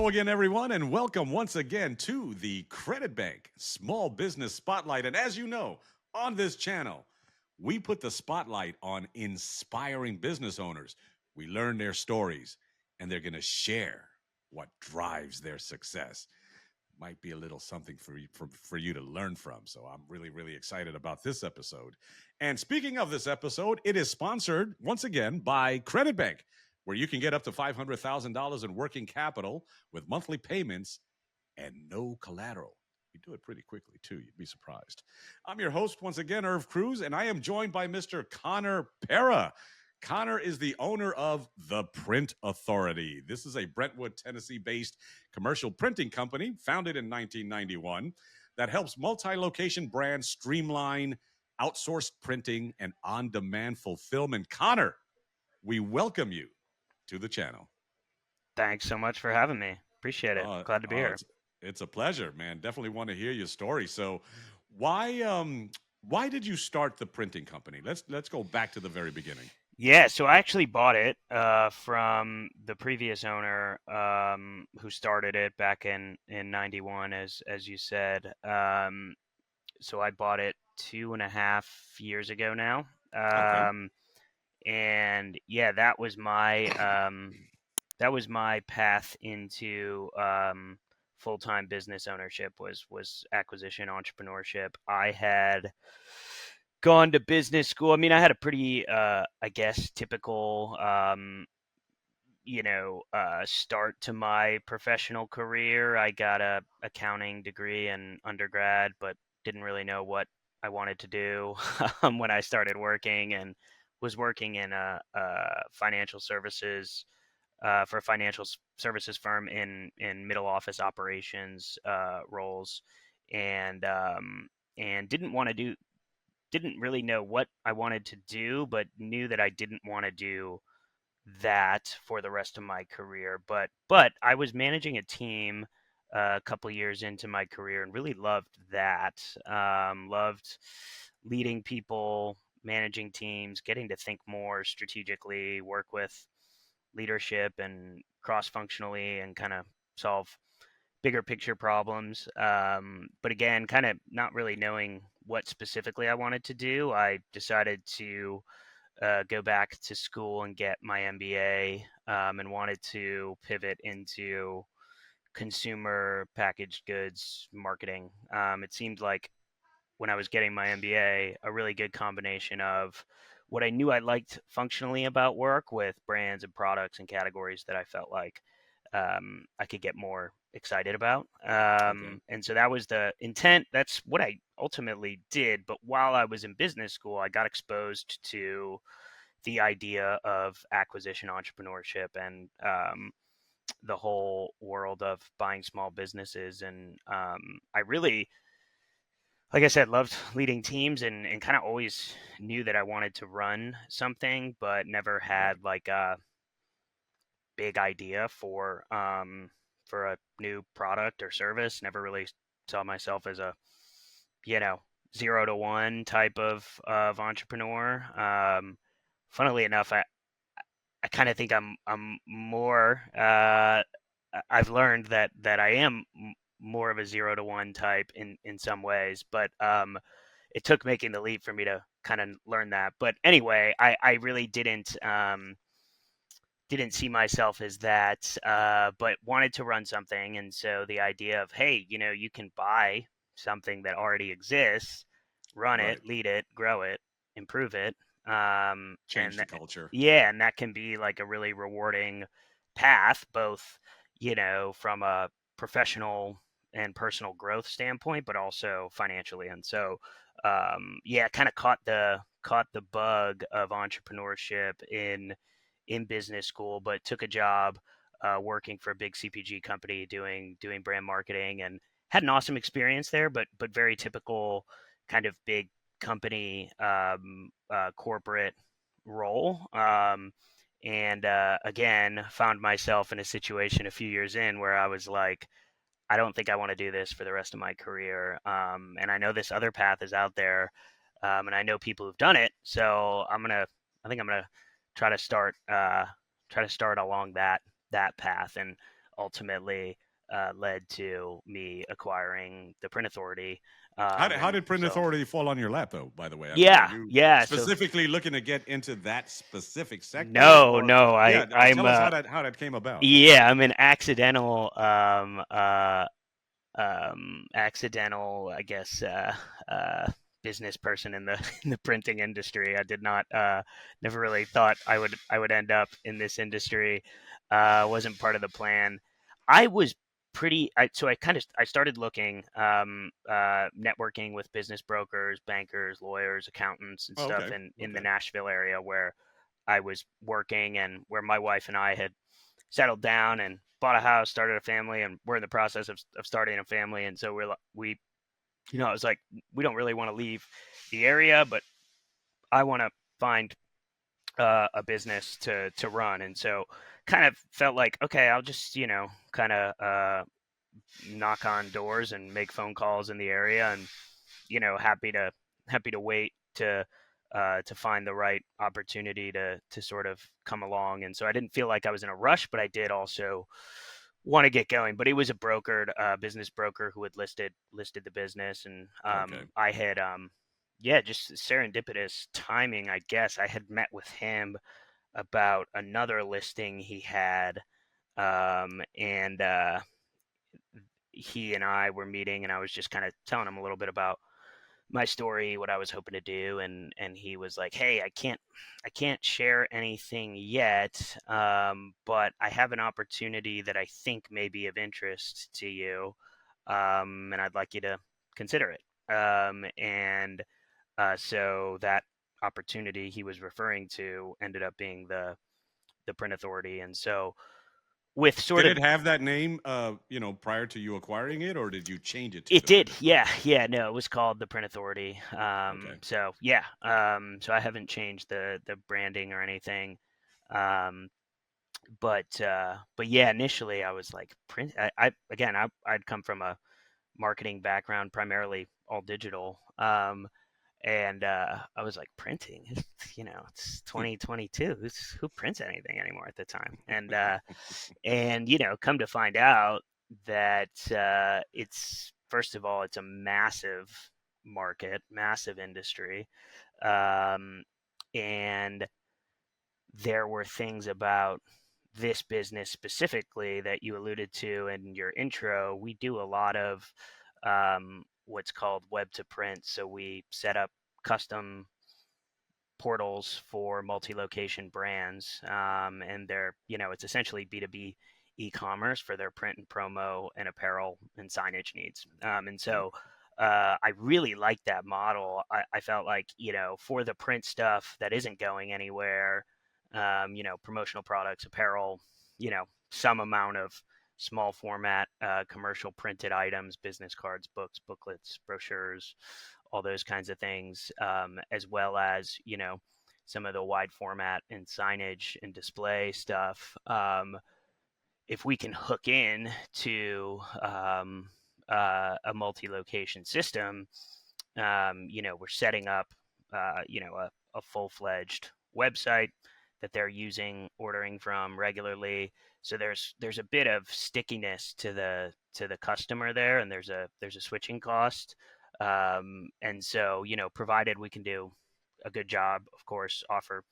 Hello again, everyone, and welcome once again to the Credit Bank Small Business Spotlight. And as you know, on this channel, we put the spotlight on inspiring business owners. We learn their stories, and they're going to share what drives their success. Might be a little something for you to learn from. So I'm really, really excited about this episode. And speaking of this episode, it is sponsored once again by Credit Bank, where you can get up to $500,000 in working capital with monthly payments and no collateral. We do it pretty quickly, too. You'd be surprised. I'm your host, once again, Irv Cruz, and I am joined by Mr. Connor Pera. Connor is the owner of The Print Authority. This is a Brentwood, Tennessee-based commercial printing company founded in 1991 that helps multi-location brands streamline outsourced printing and on-demand fulfillment. Connor, we welcome you to the channel. Thanks so much for having me. Appreciate it. Uh, Glad to be uh, here. it's, it's a pleasure, man. Definitely want to hear your story. So, why did you start the printing company? Let's go back to the very beginning. Yeah, so I actually bought it from the previous owner who started it back in '91, as you said. So I bought it 2.5 years ago now. Okay. And yeah, that was my path into full-time business ownership was acquisition entrepreneurship. I had gone to business school. I mean, I had a pretty, I guess, typical, start to my professional career. I got a accounting degree in undergrad, but didn't really know what I wanted to do when I started working, and was working in a financial services for a financial services firm in middle office operations roles, and didn't really know what I wanted to do, but knew that I didn't want to do that for the rest of my career. But I was managing a team a couple years into my career and really loved that. Loved leading people, managing teams, getting to think more strategically, work with leadership and cross functionally, and kind of solve bigger picture problems. But again, kind of not really knowing what specifically I wanted to do, I decided to go back to school and get my MBA, and wanted to pivot into consumer packaged goods marketing. It seemed like when I was getting my MBA, a really good combination of what I knew I liked functionally about work with brands and products and categories that I felt like I could get more excited about. Okay. And so that was the intent. That's what I ultimately did. But while I was in business school, I got exposed to the idea of acquisition entrepreneurship and the whole world of buying small businesses. And I really, like I said, loved leading teams, and kind of always knew that I wanted to run something, but never Right. had like a big idea for a new product or service. Never really saw myself as a, you know, 0 to 1 type of entrepreneur. Funnily enough, I kind of think I'm more. I've learned that I am more of a 0 to 1 type in some ways, but it took making the leap for me to kind of learn that. But anyway, I really didn't see myself as that, but wanted to run something. And so the idea of, hey, you can buy something that already exists, run it, Right. lead it, grow it, improve it. Change the culture. Yeah, and that can be like a really rewarding path, both, from a professional and personal growth standpoint, but also financially. And so, yeah, kind of caught the bug of entrepreneurship in business school, but took a job working for a big CPG company doing brand marketing, and had an awesome experience there, but very typical kind of big company corporate role. And again, found myself in a situation a few years in where I was like, I don't think I want to do this for the rest of my career. And I know this other path is out there, and I know people who've done it. So I think I'm gonna try to start, along that path. And ultimately led to me acquiring the Print Authority. How And did Print so, Authority fall on your lap, though? By the way, I mean, were yeah, you yeah. So specifically looking to get into that specific sector, no, or no, yeah? I'm Tell us how that came about. yeah, I'm an accidental, I guess, uh, business person in the in the printing industry. I did not, never really thought I would end up in this industry. Wasn't part of the plan. I was so I started looking, networking with business brokers, bankers, lawyers, accountants, and Oh, stuff okay, in the okay, Nashville area where I was working and where my wife and I had settled down and bought a house, started a family, and we're in the process of starting a family. And so I was like, we don't really want to leave the area, but I want to find a business to run. And so kind of felt like, okay, I'll just, kind of knock on doors and make phone calls in the area, and happy to wait to find the right opportunity to sort of come along. And so I didn't feel like I was in a rush, but I did also want to get going. But it was a brokered business broker who had listed the business, and okay. I had yeah, just serendipitous timing, I guess. I had met with him about another listing he had, and he and I were meeting, and I was just kind of telling him a little bit about my story, what I was hoping to do, and he was like, "Hey, I can't share anything yet, but I have an opportunity that I think may be of interest to you, and I'd like you to consider it." And so that opportunity he was referring to ended up being the Print Authority, and so with sort Did of it have that name, prior to you acquiring it, or did you change it to it the did, Print yeah, Authority? yeah. No, it was called the Print Authority. Okay. So yeah, so I haven't changed the branding or anything. Um, but yeah, initially I was like print. I again, I'd come from a marketing background, primarily all digital. And I was like, printing, it's 2022. Who prints anything anymore at the time? And come to find out that it's first of all, it's a massive market, massive industry, um, and there were things about this business specifically that you alluded to in your intro. We do a lot of what's called web to print, so we set up custom portals for multi-location brands, and it's essentially B2B e-commerce for their print and promo and apparel and signage needs. And Okay. so I really like that model. I felt like, for the print stuff that isn't going anywhere, promotional products, apparel, some amount of small format commercial printed items, business cards, books, booklets, brochures, all those kinds of things, as well as, some of the wide format and signage and display stuff. If we can hook in to a multi-location system, we're setting up, a full-fledged website that they're using, ordering from regularly. So there's a bit of stickiness to the customer there, and there's a switching cost. And so, provided we can do a good job, of course, offer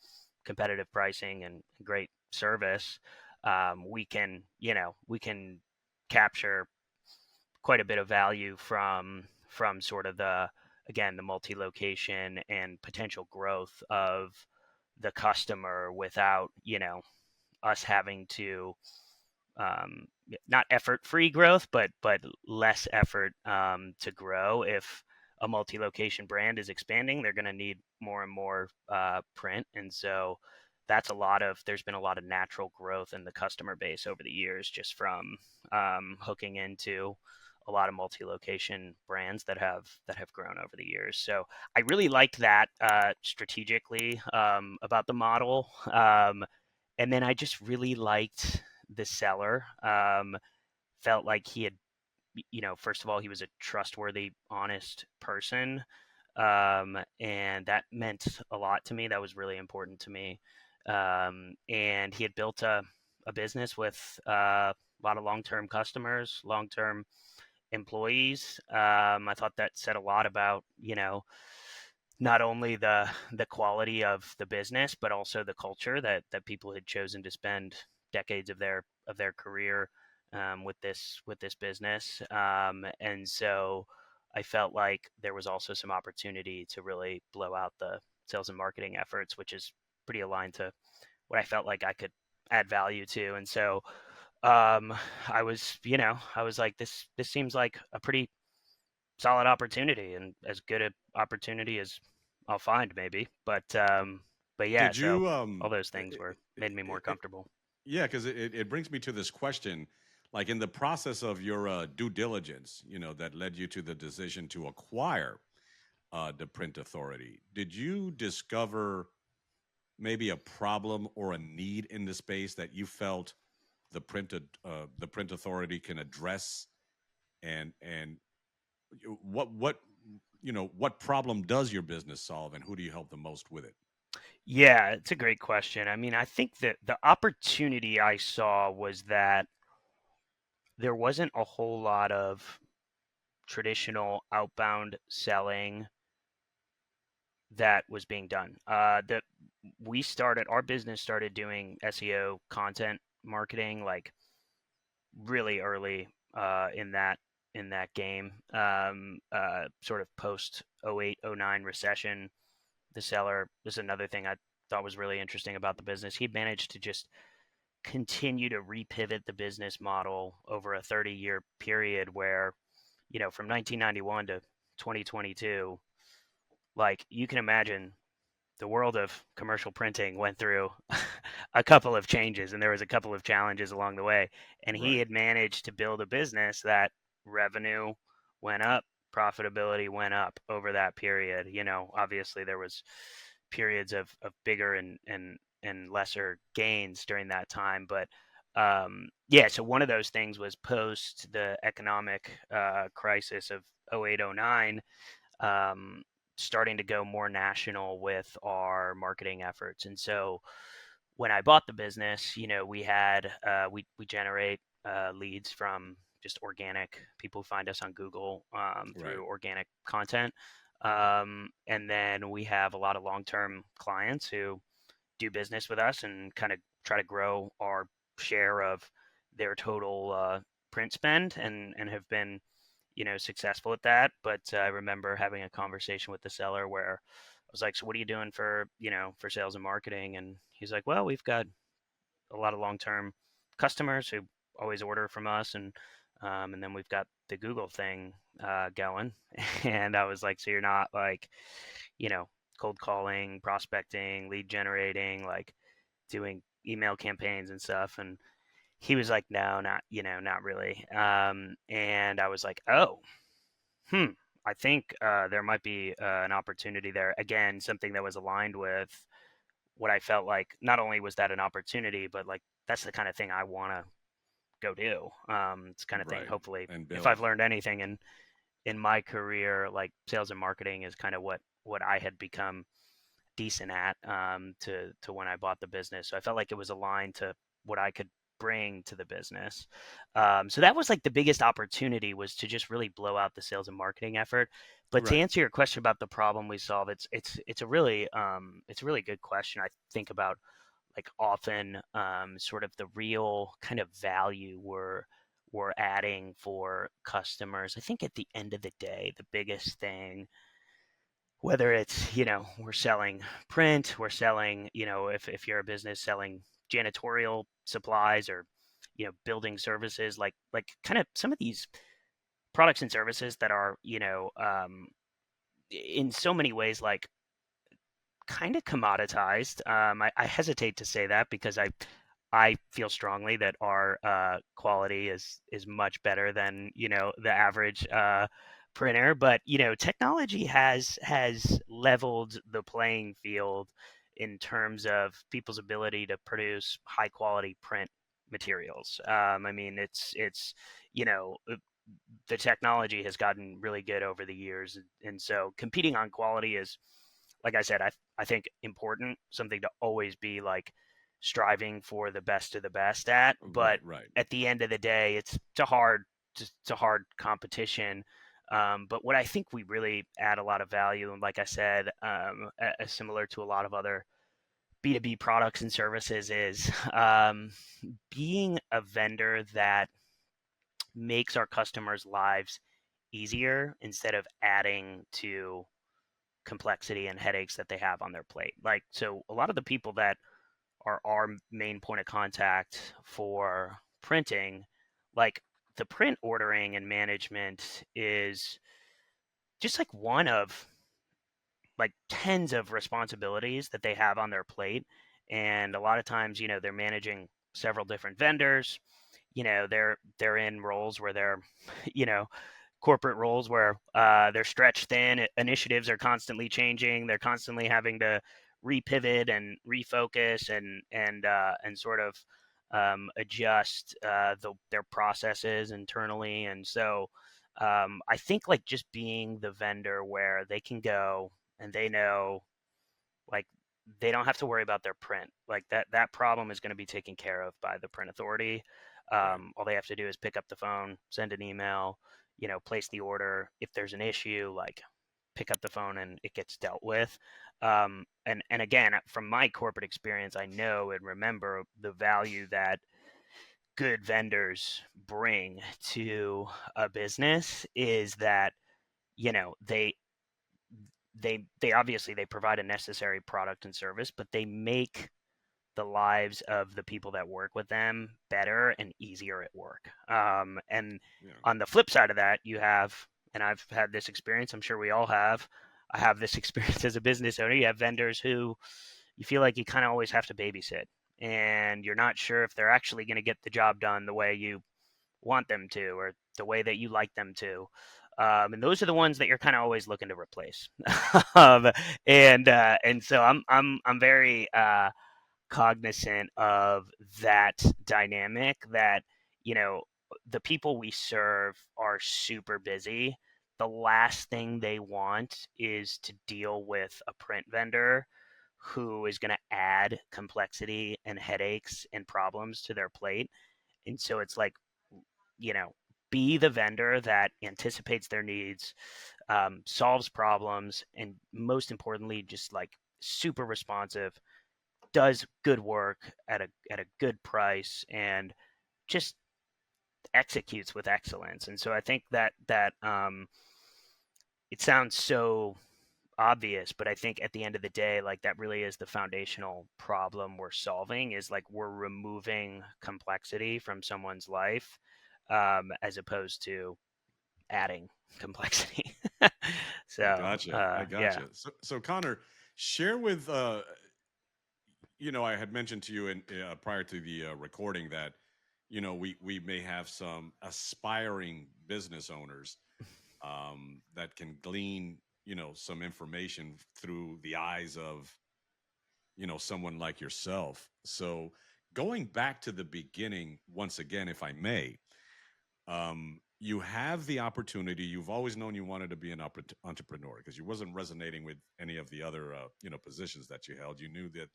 competitive pricing and great service, we can capture quite a bit of value from sort of the multi-location and potential growth of the customer without us having to, um, not effort-free growth, but less effort to grow. If a multi-location brand is expanding, they're going to need more and more print, and so there's been a lot of natural growth in the customer base over the years, just from hooking into a lot of multi-location brands that have grown over the years. So I really liked that strategically, about the model. And then I just really liked the seller. Felt like he had, first of all, he was a trustworthy, honest person. And that meant a lot to me. That was really important to me. And he had built a a business with a lot of long-term customers, long-term employees. I thought that said a lot about, not only the quality of the business, but also the culture that people had chosen to spend decades of their career with this business. And so I felt like there was also some opportunity to really blow out the sales and marketing efforts, which is pretty aligned to what I felt like I could add value to. And so um, I was like, this seems like a pretty solid opportunity and as good an opportunity as I'll find maybe. But yeah, Did so you all those things were made me more comfortable. yeah, because it brings me to this question. Like in the process of your due diligence, that led you to the decision to acquire the print authority, did you discover maybe a problem or a need in the space that you felt the print authority can address, and what problem does your business solve, and who do you help the most with it? Yeah, it's a great question. I mean, I think that the opportunity I saw was that there wasn't a whole lot of traditional outbound selling that was being done. That we started our business started doing SEO content marketing like really early in that game. Sort of post '08 '09 recession. The seller, this is another thing I thought was really interesting about the business. He managed to just continue to repivot the business model over a 30-year period where, from 1991 to 2022, like you can imagine the world of commercial printing went through a couple of changes and there was a couple of challenges along the way, and he Right. had managed to build a business that revenue went up, profitability went up over that period. Obviously there was periods of bigger and lesser gains during that time, but yeah, so one of those things was post the economic crisis of '08 '09, um, starting to go more national with our marketing efforts. And so when I bought the business, we had we generate leads from just organic people who find us on Google Right. through organic content, and then we have a lot of long-term clients who do business with us and kind of try to grow our share of their total print spend, and have been successful at that. But I remember having a conversation with the seller where I was like, so what are you doing for for sales and marketing? And he's like, well, we've got a lot of long-term customers who always order from us, and then we've got the Google thing going. And I was like, so you're not like, you know cold calling, prospecting, lead generating, like doing email campaigns and stuff? And he was like, no, not not really. And I was like, oh, hmm, I think there might be an opportunity there. Again, something that was aligned with what I felt like. Not only was that an opportunity, but like that's the kind of thing I want to go do. It's the kind of thing. Right. Hopefully, And if build. I've learned anything in my career, like sales and marketing is kind of what I had become decent at, to when I bought the business. So I felt like it was aligned to what I could bring to the business. So that was like the biggest opportunity, was to just really blow out the sales and marketing effort. But to Right. answer your question about the problem we solve, it's a really good question. I think about like often, sort of the real kind of value we're adding for customers. I think at the end of the day, the biggest thing, whether it's we're selling print, we're selling, if you're a business selling janitorial supplies, or building services, like kind of some of these products and services that are in so many ways like kind of commoditized. I hesitate to say that because I feel strongly that our quality is much better than the average printer. But technology has leveled the playing field in terms of people's ability to produce high quality print materials. I mean, it's you know the technology has gotten really good over the years, and so competing on quality is, like I said, I think important, something to always be like striving for the best of the best at. But Right, right. at the end of the day, it's a hard competition. But what I think we really add a lot of value, and like I said, similar to a lot of other B2B products and services, is being a vendor that makes our customers' lives easier instead of adding to complexity and headaches that they have on their plate. Like, so a lot of the people that are our main point of contact for printing, like the print ordering and management is just like one of like tens of responsibilities that they have on their plate. And a lot of times, they're managing several different vendors. They're in roles where they're, you know, corporate roles where they're stretched thin. Initiatives are constantly changing. They're constantly having to repivot and refocus and sort of adjust their processes internally. And so I think like just being the vendor where they can go and they know like they don't have to worry about their print. Like that problem is going to be taken care of by the print authority. Right. All they have to do is pick up the phone, send an email, place the order. If there's an issue, like pick up the phone and it gets dealt with. And again, from my corporate experience, I know and remember the value that good vendors bring to a business is that you know they obviously they provide a necessary product and service, but they make the lives of the people that work with them better and easier at work. And Yeah. on the flip side of that, you have, and I've had this experience, I'm sure we all have. I have this experience as a business owner. You have vendors who you feel like you kind of always have to babysit, and you're not sure if they're actually going to get the job done the way you want them to or the way that you like them to. And those are the ones that you're kind of always looking to replace. um, and so I'm very cognizant of that dynamic that you know the people we serve are super busy. The last thing they want is to deal with a print vendor who is going to add complexity and headaches and problems to their plate. And so it's like, you know, be the vendor that anticipates their needs, solves problems, and most importantly, just like super responsive, does good work at a good price, and just executes with excellence. And so I think that it sounds so obvious, but I think at the end of the day, like that really is the foundational problem we're solving is like we're removing complexity from someone's life as opposed to adding complexity. I So, gotcha. I yeah. gotcha. So Connor, share with I had mentioned to you in prior to the recording that we may have some aspiring business owners that can glean some information through the eyes of someone like yourself. So going back to the beginning once again, if I may, you have the opportunity. You've always known you wanted to be an entrepreneur because you wasn't resonating with any of the other positions that you held. You knew that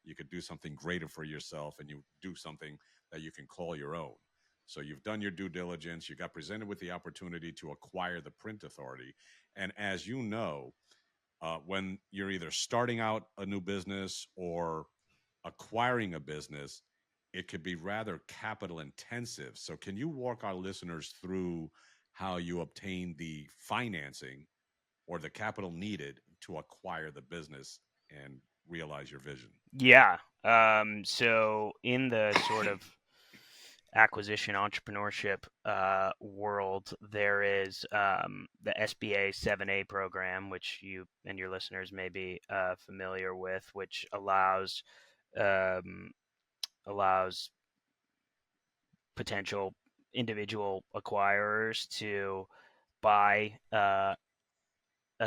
you could do something greater for yourself and you do something that you can call your own. So you've done your due diligence. You got presented with the opportunity to acquire the print authority. And as you know, when you're either starting out a new business or acquiring a business, it could be rather capital intensive. So, can you walk our listeners through how you obtain the financing or the capital needed to acquire the business and realize your vision? Yeah. So in the sort of acquisition entrepreneurship world, there is the SBA 7A program, which you and your listeners may be familiar with, which um, allows potential individual acquirers to buy a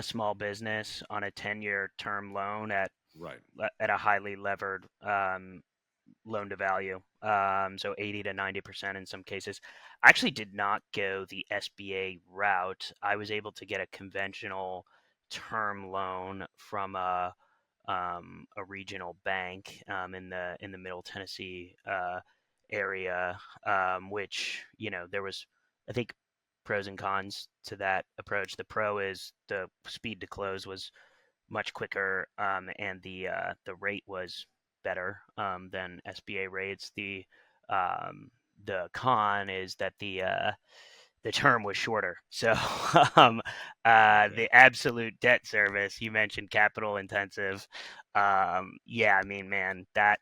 small business on a 10-year term loan Right. at a highly levered loan to value, so 80 to 90% in some cases. I actually did not go the SBA route. I was able to get a conventional term loan from a regional bank in the Middle Tennessee area, which there was, I think, pros and cons to that approach. The pro is the speed to close was much quicker, and the rate was better than SBA rates. The con is that the term was shorter. So um, Okay. the absolute debt service, you mentioned capital intensive. Yeah, I mean, man, that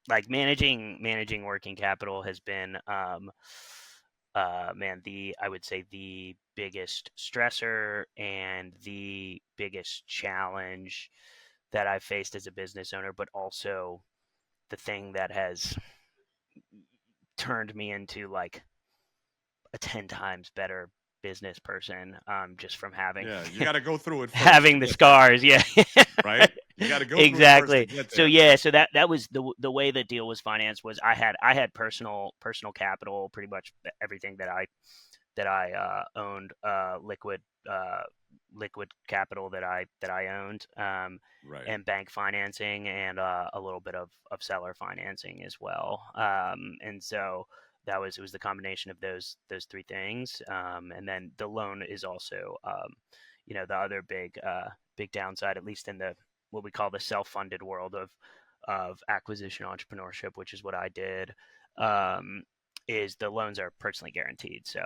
like managing working capital has been man, the I would say the biggest stressor and the biggest challenge that I've faced as a business owner, but also the thing that has turned me into like a 10 times better business person, just from having Yeah, you got to go through it first to having the get there, scars. Yeah. right? You got to go through it first to Exactly. get So there. yeah, so that was the way the deal was financed. Was I had personal capital, pretty much everything that I owned, uh, liquid capital that I owned, Right. and bank financing, and a little bit of seller financing as well. And so it was the combination of those three things, and then the loan is also, the other big downside, at least in the what we call the self-funded world of acquisition entrepreneurship, which is what I did. Um, is the loans are personally guaranteed. So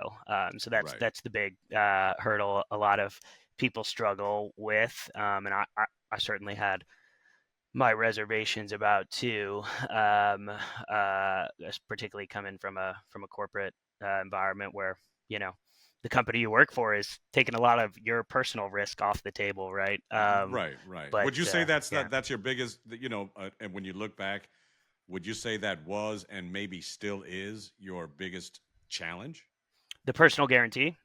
Right. that's the big hurdle a lot of people struggle with, and I certainly had my reservations about too, particularly coming from a corporate environment where you know the company you work for is taking a lot of your personal risk off the table, right? Right. Right. But Would you say yeah, that's your biggest, and when you look back, would you say that was and maybe still is your biggest challenge? the personal guarantee.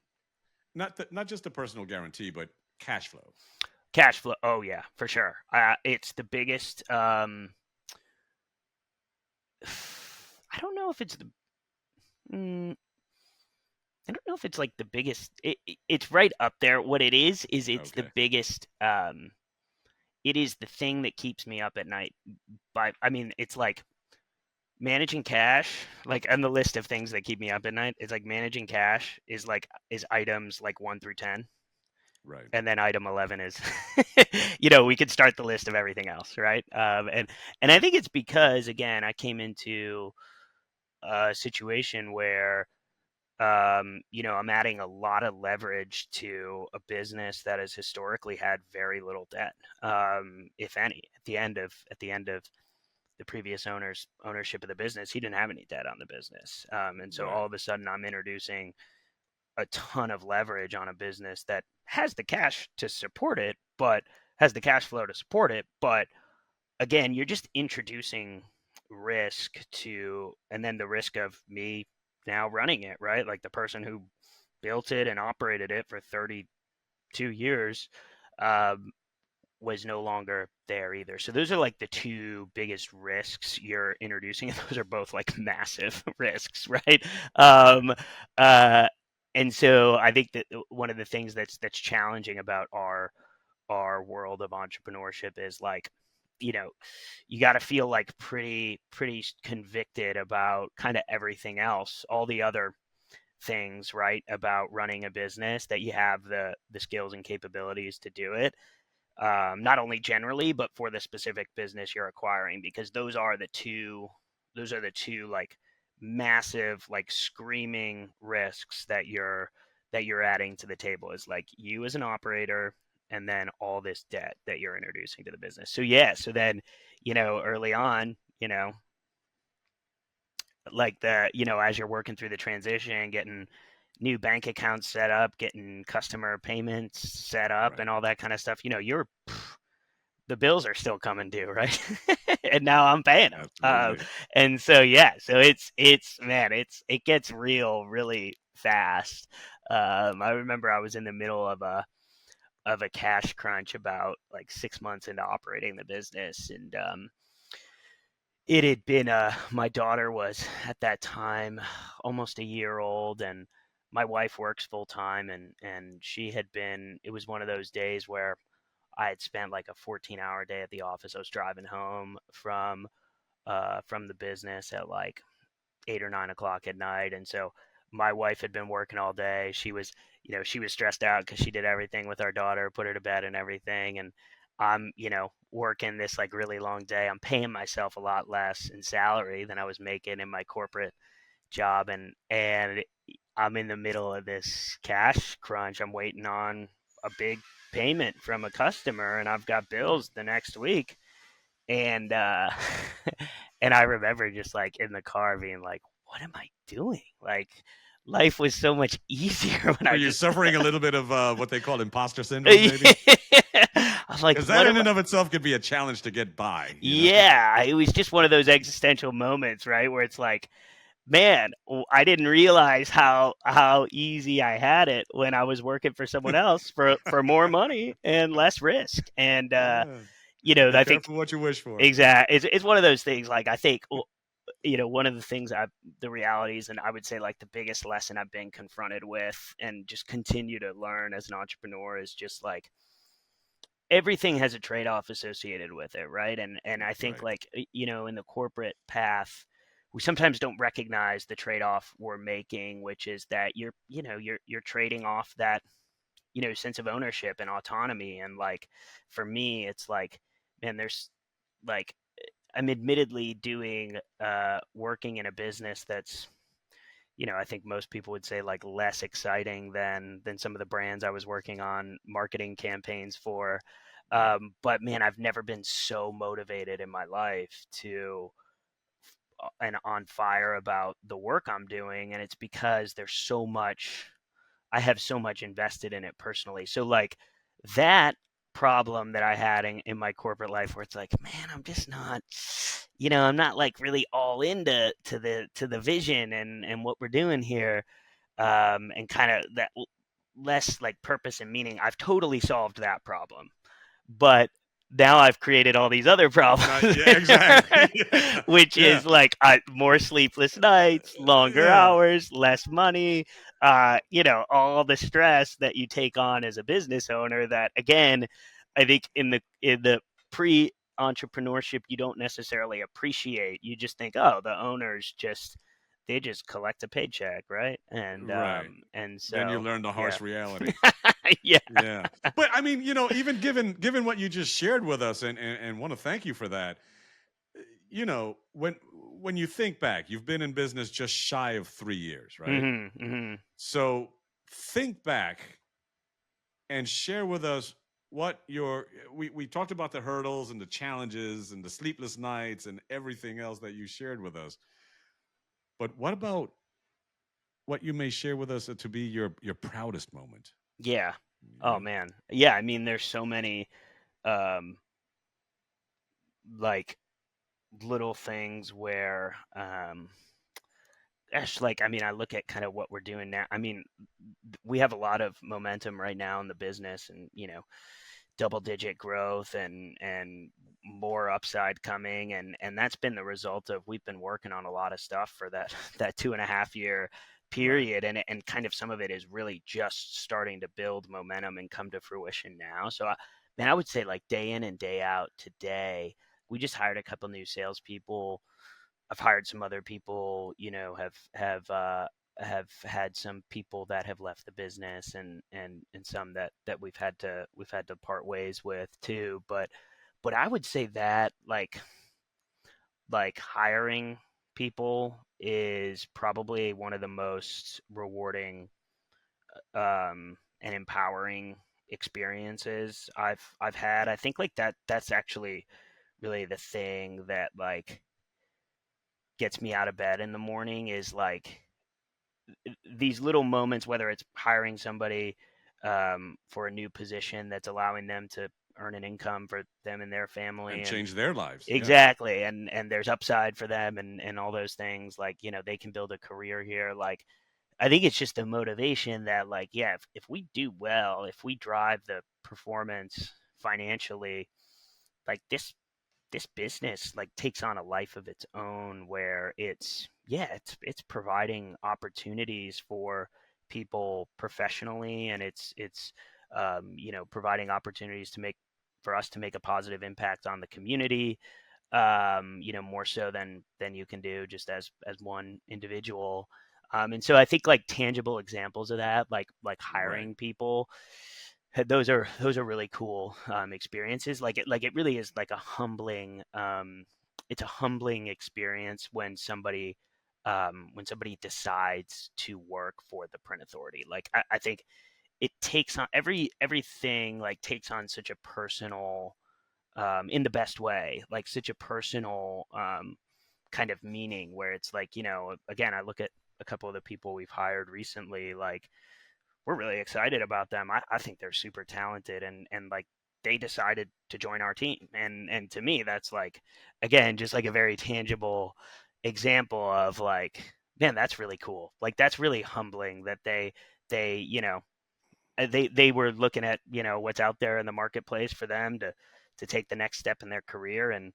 Not just the personal guarantee, but cash flow. Cash flow. Oh yeah, for sure. It's the biggest. I don't know if it's the. Mm, I don't know if it's like the biggest. It's right up there. What it is it's the Okay. biggest. It is the thing that keeps me up at night. I mean, it's like managing cash. Like on the list of things that keep me up at night, it's like managing cash is items like 1 through 10, Right. and then item 11 is we could start the list of everything else, right? And I think it's because, again, I came into a situation where I'm adding a lot of leverage to a business that has historically had very little debt, if any. At the end of the previous owner's ownership of the business, he didn't have any debt on the business, and so Right. all of a sudden I'm introducing a ton of leverage on a business that has the cash to support it, but has the cash flow to support it. But again, you're just introducing risk to, and then the risk of me now running it, right? Like the person who built it and operated it for 32 years um, was no longer there either. So those are like the two biggest risks you're introducing, and those are both like massive risks, right? Um, uh, and so I think that one of the things that's challenging about our world of entrepreneurship is like, you know, you got to feel like pretty convicted about kind of everything else, all the other things, right, about running a business, that you have the skills and capabilities to do it, not only generally, but for the specific business you're acquiring, because those are the two like massive, like screaming risks that you're adding to the table, is like you as an operator, and then all this debt that you're introducing to the business. So yeah, so then early on, like as you're working through the transition, getting new bank accounts set up, getting customer payments set up, Right. and all that kind of stuff, the bills are still coming due, right? And now I'm paying them. Absolutely. And so yeah, so it's man, it gets real really fast. I remember I was in the middle of a cash crunch about like 6 months into operating the business, and it had been my daughter was at that time almost a year old, and my wife works full time, and she had been. It was one of those days where I had spent like a 14-hour day at the office. I was driving home from the business at like 8 or 9 o'clock at night. And so my wife had been working all day. She was stressed out because she did everything with our daughter, put her to bed and everything. And I'm, working this like really long day. I'm paying myself a lot less in salary than I was making in my corporate job. And I'm in the middle of this cash crunch. I'm waiting on a big payment from a customer, and I've got bills the next week. And and I remember just like in the car being like, what am I doing? Like life was so much easier when Were I you just suffering a little bit of what they call imposter syndrome, maybe? I was like, Because that what in am I? and of itself could be a challenge to get by, you know? Yeah, it was just one of those existential moments, right? Where it's like, man, I didn't realize how easy I had it when I was working for someone else for more money and less risk. And Yeah. Be I think careful what you wish for. it's one of those things. Like I think one of the things the realities, and I would say like the biggest lesson I've been confronted with and just continue to learn as an entrepreneur is just like everything has a trade-off associated with it, right? And I think Right. like in the corporate path, we sometimes don't recognize the trade-off we're making, which is that you're trading off that sense of ownership and autonomy. And like for me, it's like, man, there's like I'm admittedly doing working in a business that's I think most people would say like less exciting than some of the brands I was working on marketing campaigns for. But man, I've never been so motivated in my life to and on fire about the work I'm doing, and it's because I have so much invested in it personally. So like that problem that I had in my corporate life where it's like, man, I'm just not, I'm not like really all into to the vision and what we're doing here, and kind of that less like purpose and meaning. I've totally solved that problem, but now I've created all these other Not, problems, yeah, exactly. Yeah. which Yeah. is like more sleepless nights, longer Yeah. hours, less money, all the stress that you take on as a business owner. That again, I think in the pre entrepreneurship, you don't necessarily appreciate. You just think, oh, the owners they just collect a paycheck, right? And Right. Then you so learn the yeah, harsh reality. yeah. Yeah. But I mean, even given what you just shared with us and want to thank you for that. When you think back, you've been in business just shy of 3 years, right? Hmm. Hmm. So think back and share with us what we talked about the hurdles and the challenges and the sleepless nights and everything else that you shared with us. But what about what you may share with us to be your proudest moment? Yeah. You Oh know? man. Yeah. I mean, there's so many um, like little things where gosh, like I mean, I look at kind of what we're doing now. I mean, we have a lot of momentum right now in the business, and double digit growth and more upside coming, and that's been the result of we've been working on a lot of stuff for that that 2.5 year Right. period, and kind of some of it is really just starting to build momentum and come to fruition now. So man, I would say like day in and day out today, we just hired a couple new salespeople. I've hired some other people, have had some people that have left the business, and some that we've had to part ways with too. But I would say that like hiring people is probably one of the most rewarding and empowering experiences I've had. I think like that's actually really the thing that like gets me out of bed in the morning is like these little moments, whether it's hiring somebody for a new position that's allowing them to earn an income for them and their And family, and change their lives. Yeah. exactly, and there's upside for them, and all those things, like they can build a career here. Like I think it's just the motivation that like, yeah, if we do well, if we drive the performance financially, like this business like takes on a life of its own, where it's providing opportunities for people professionally, and it's providing opportunities to make for us to make a positive impact on the community, more so than you can do just as one individual. And so I think like tangible examples of that, like Right. hiring people, those are really cool experiences. Like it really is like a humbling. It's a humbling experience when somebody decides to work for the print authority. Like I think it takes on everything like takes on such a personal, in the best way, like such a personal kind of meaning where it's like, again, I look at a couple of the people we've hired recently, like we're really excited about them. I think they're super talented, and like they decided to join our team. And to me, that's like, again, just like a very tangible example of like, man, that's really cool. Like that's really humbling that they, they were looking at, what's out there in the marketplace for them to take the next step in their career, and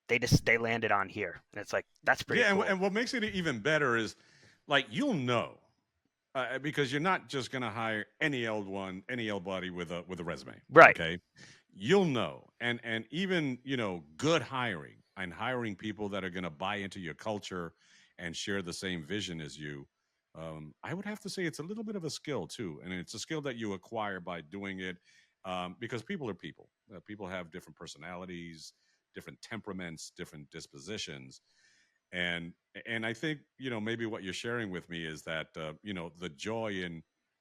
they landed on here. And it's like, that's pretty Yeah, cool. and what makes it even better is, like, you'll know, because you're not just going to hire any old one, any old body with a resume. Right. Okay, you'll know, and even good hiring and hiring people that are going to buy into your culture and share the same vision as you. I would have to say it's a little bit of a skill too, and it's a skill that you acquire by doing it, because people are people. People have different personalities, different temperaments, different dispositions, and and I think maybe what you're sharing with me is that the joy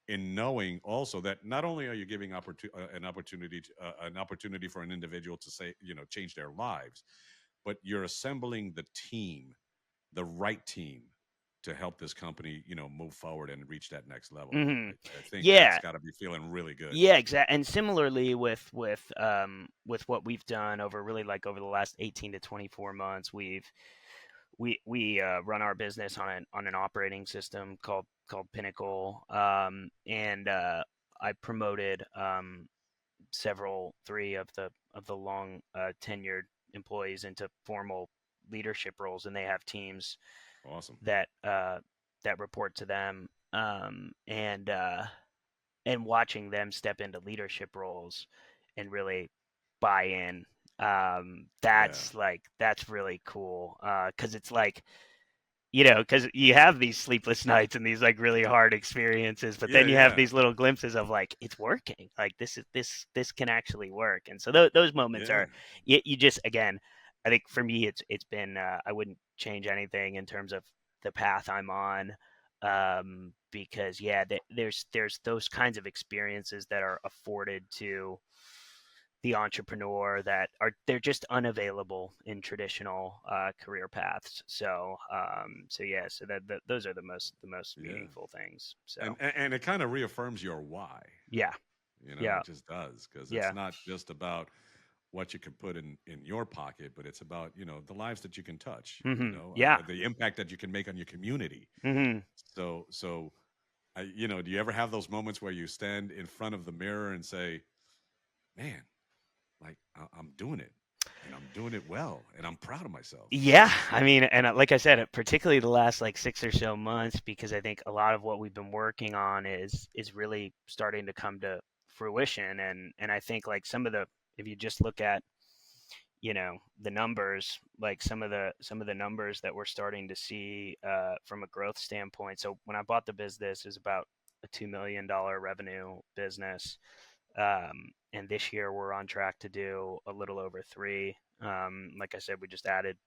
in knowing also that not only are you giving an opportunity for an individual to say change their lives, but you're assembling the team, the right team, to help this company move forward and reach that next level. Hmm. I think that's Yeah. got to be feeling really good. Yeah, exactly. And similarly with what we've done over really like over the last 18 to 24 months, we run our business on an operating system called Pinnacle, and I promoted three of the long tenured employees into formal leadership roles, and they have teams Awesome. that that report to them, and watching them step into leadership roles and really buy in, Yeah. that's really cool, because it's like, because you have these sleepless nights and these like really hard experiences, but Yeah. then you have Yeah. these little glimpses of like it's working, like this can actually work. And so those moments Yeah. are, you just, again, I think for me it's been, I wouldn't change anything in terms of the path I'm on, because yeah, there's those kinds of experiences that are afforded to the entrepreneur that are, they're just unavailable in traditional career paths. So yeah, so those are the most Yeah. meaningful things. So And it kind of reaffirms your why. yeah, yeah, It just does, because it's yeah. not just about what you can put in your pocket, but it's about the lives that you can touch, Yeah. the impact that you can make on your community. Hmm. So do you ever have those moments where you stand in front of the mirror and say, man, like I'm doing it, and I'm doing it well, and I'm proud of myself. Yeah, I mean, and like I said, particularly the last like 6 or so months, because I think a lot of what we've been working on is really starting to come to fruition, and I think like some of the, if you just look at, the numbers, like some of the numbers that we're starting to see from a growth standpoint. So when I bought the business, it was about a $2 million revenue business, and this year we're on track to do a little over three. Like I said, we just added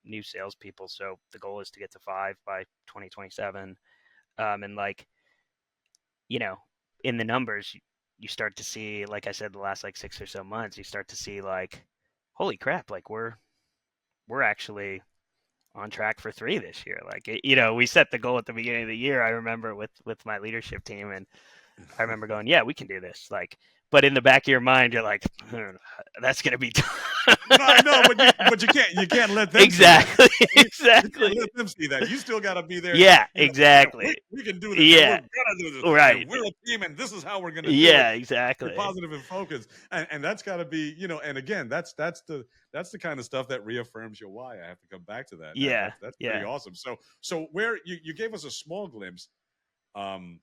new salespeople, so the goal is to get to five by 2027. And like, you know, in the numbers, you start to see, like I said, the last like 6 or so months, you start to see like, holy crap, like we're actually on track for three this year. Like, we set the goal at the beginning of the year. I remember with my leadership team, and I remember going, yeah, we can do this. Like, but in the back of your mind, you're like, that's gonna be No, I know, but you can't let them see that. exactly, You can't exactly. let them see that. You still got to be there. Yeah, Yeah, exactly. we can do this, and we're Yeah, gonna do this, right. and we're a team, and this is how we're gonna do it. Yeah, Be exactly. positive and focused, and that's got to be And again, that's the kind of stuff that reaffirms your why. I have to come back to that. Yeah, That's pretty yeah. awesome. So where you gave us a small glimpse. Um,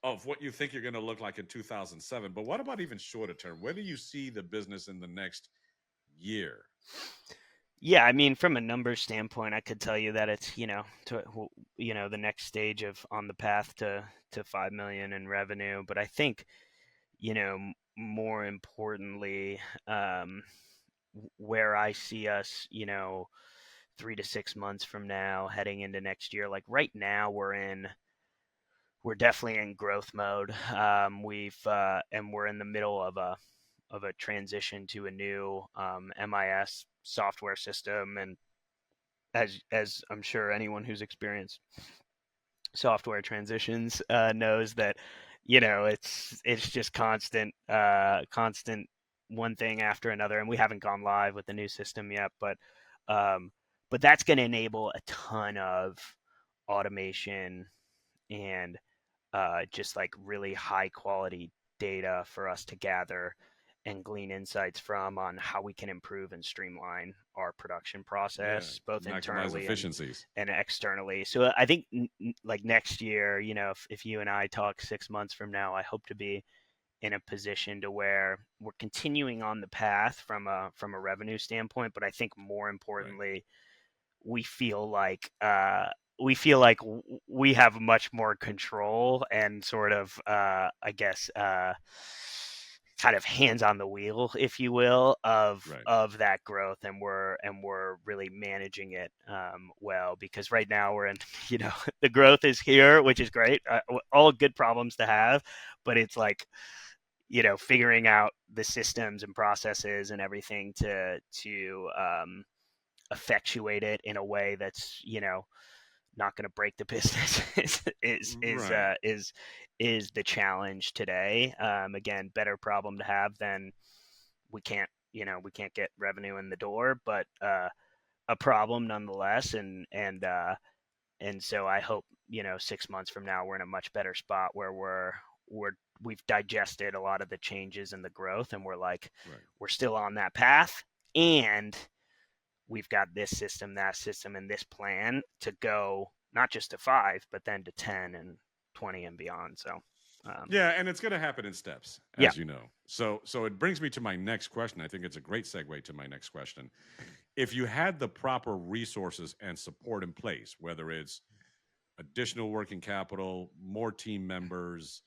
of what you think you're going to look like in 2007. But what about even shorter term? Where do you see the business in the next year? Yeah, I mean, from a numbers standpoint, I could tell you that it's, the next stage of on the path to 5 million in revenue. But I think, more importantly, where I see us, 3 to 6 months from now, heading into next year, like right now, we're definitely in growth mode. And we're in the middle of a transition to a new MIS software system, and as I'm sure anyone who's experienced software transitions knows that it's just constant one thing after another, and we haven't gone live with the new system yet, um, but that's going to enable a ton of automation and just like really high quality data for us to gather and glean insights from on how we can improve and streamline our production Yeah, process, both maximize internally efficiencies. and externally. So I think like next year, if you and I talk 6 months from now, I hope to be in a position to where we're continuing on the path from a revenue standpoint, but I think more Right. importantly, we feel like we have much more control and sort of I guess kind of hands on the wheel, if you will, Right. of that growth, and we're really managing it well, because right now we're in the growth is here, which is great, all good problems to have, but it's like figuring out the systems and processes and everything to effectuate it in a way that's not going to break the business Right. is the challenge today. Again, better problem to have than we can't get revenue in the door, but a problem nonetheless. And so I hope 6 months from now we're in a much better spot where we've digested a lot of the changes and the growth, and we're like Right. we're still on that path, and we've got this system, that system, and this plan to go not just to 5, but then to 10 and 20 and beyond. So, Yeah, and it's going to happen in steps, yeah, as you know. So it brings me to my next question. I think it's a great segue to my next question. If you had the proper resources and support in place, whether it's additional working capital, more team members,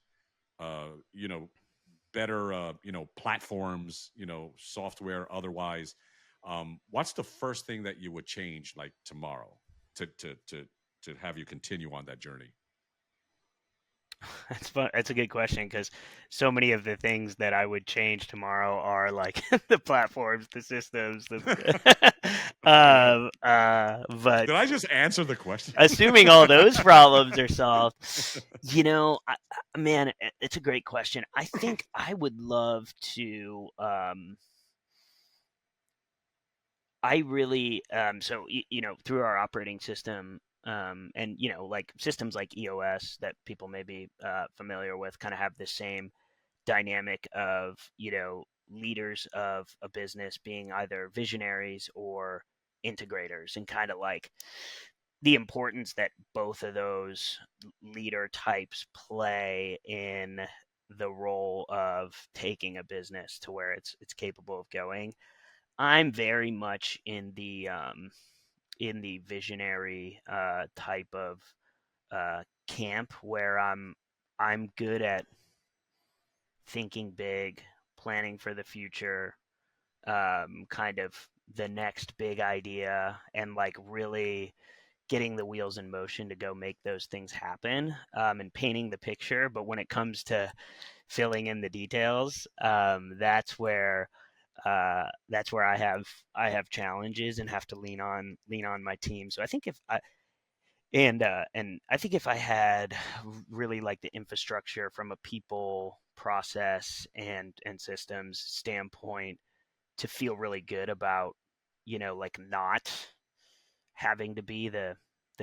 uh, you know, better, platforms, software, otherwise, what's the first thing that you would change like tomorrow to have you continue on that journey? that's fun. That's a good question, because so many of the things that I would change tomorrow are like the platforms, the systems, the but Did I just answer the question? assuming all those problems are solved, man, it's a great question. I think I would love to. I really through our operating system, and like systems like EOS that people may be familiar with, kind of have the same dynamic of leaders of a business being either visionaries or integrators, and kind of like the importance that both of those leader types play in the role of taking a business to where it's capable of going. I'm very much in the visionary type of camp, where I'm good at thinking big, planning for the future, kind of the next big idea, and like really getting the wheels in motion to go make those things happen, and painting the picture. But when it comes to filling in the details, that's where I have challenges and have to lean on my team. So I think if I and I think if I had really like the infrastructure from a people, process, and systems standpoint to feel really good about, like not having to be the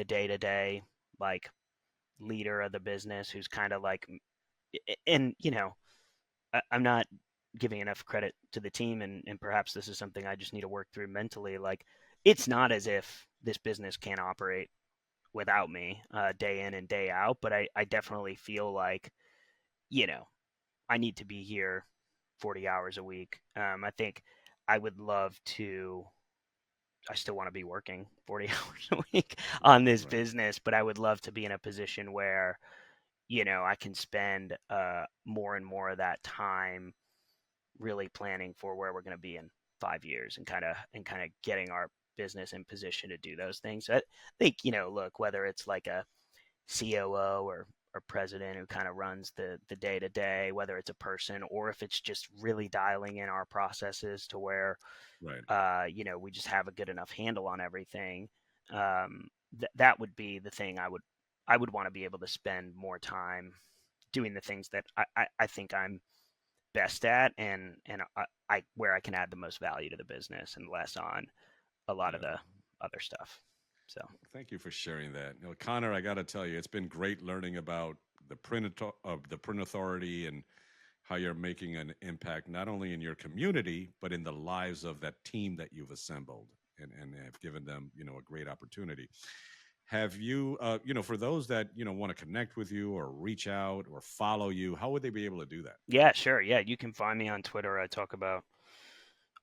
day to day like leader of the business, who's kind of like, and I'm not giving enough credit to the team, and perhaps this is something I just need to work through mentally. Like, it's not as if this business can't operate without me day in and day out, but I definitely feel like I need to be here 40 hours a week. I think I would love to. I still want to be working 40 hours a week on this Right. business, but I would love to be in a position where I can spend more and more of that time really planning for where we're going to be in 5 years and kind of getting our business in position to do those things. So I think, look, whether it's like a COO or president who kind of runs the day to day, whether it's a person or if it's just really dialing in our processes to where Right. we just have a good enough handle on everything. That would be the thing I would want to be able to spend more time doing the things that I think I'm best at and where I can add the most value to the business and less on a lot of Yeah. the other stuff. So Thank you for sharing that. Connor, I got to tell you, it's been great learning about the print authority and how you're making an impact not only in your community but in the lives of that team that you've assembled and have given them, a great opportunity. Have you, for those that want to connect with you or reach out or follow you, how would they be able to do that? yeah, sure. Yeah, you can find me on Twitter. I talk about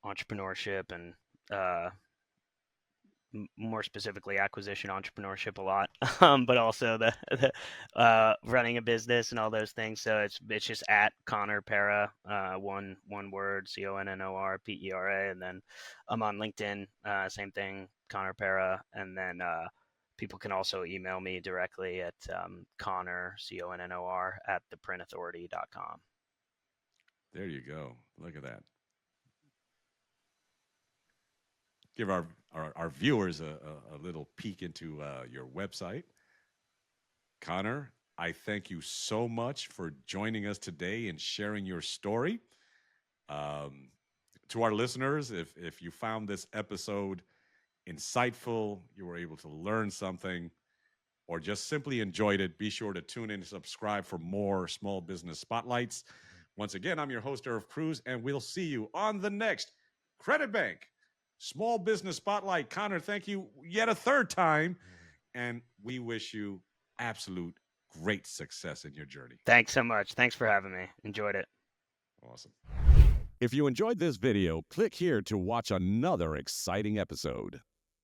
entrepreneurship and uh, more specifically acquisition entrepreneurship a lot, but also the running a business and all those things. So it's just at Connor Pera, one word, CONNORPERA, and then I'm on LinkedIn, same thing, Connor Pera, and then people can also email me directly at Connor CONNOR at theprintauthority.com. There you go. Look at that. Give our viewers a little peek into your website. Connor, I thank you so much for joining us today and sharing your story. Um, to our listeners, if you found this episode insightful, you were able to learn something, or just simply enjoyed it, be sure to tune in and subscribe for more small business spotlights. Once again, I'm your host, Irv Cruz, and we'll see you on the next Credit Bank Small Business Spotlight. Connor, thank you yet a third time, and we wish you absolute great success in your journey. Thanks so much. Thanks for having me. Enjoyed it. Awesome. If you enjoyed this video, click here to watch another exciting episode.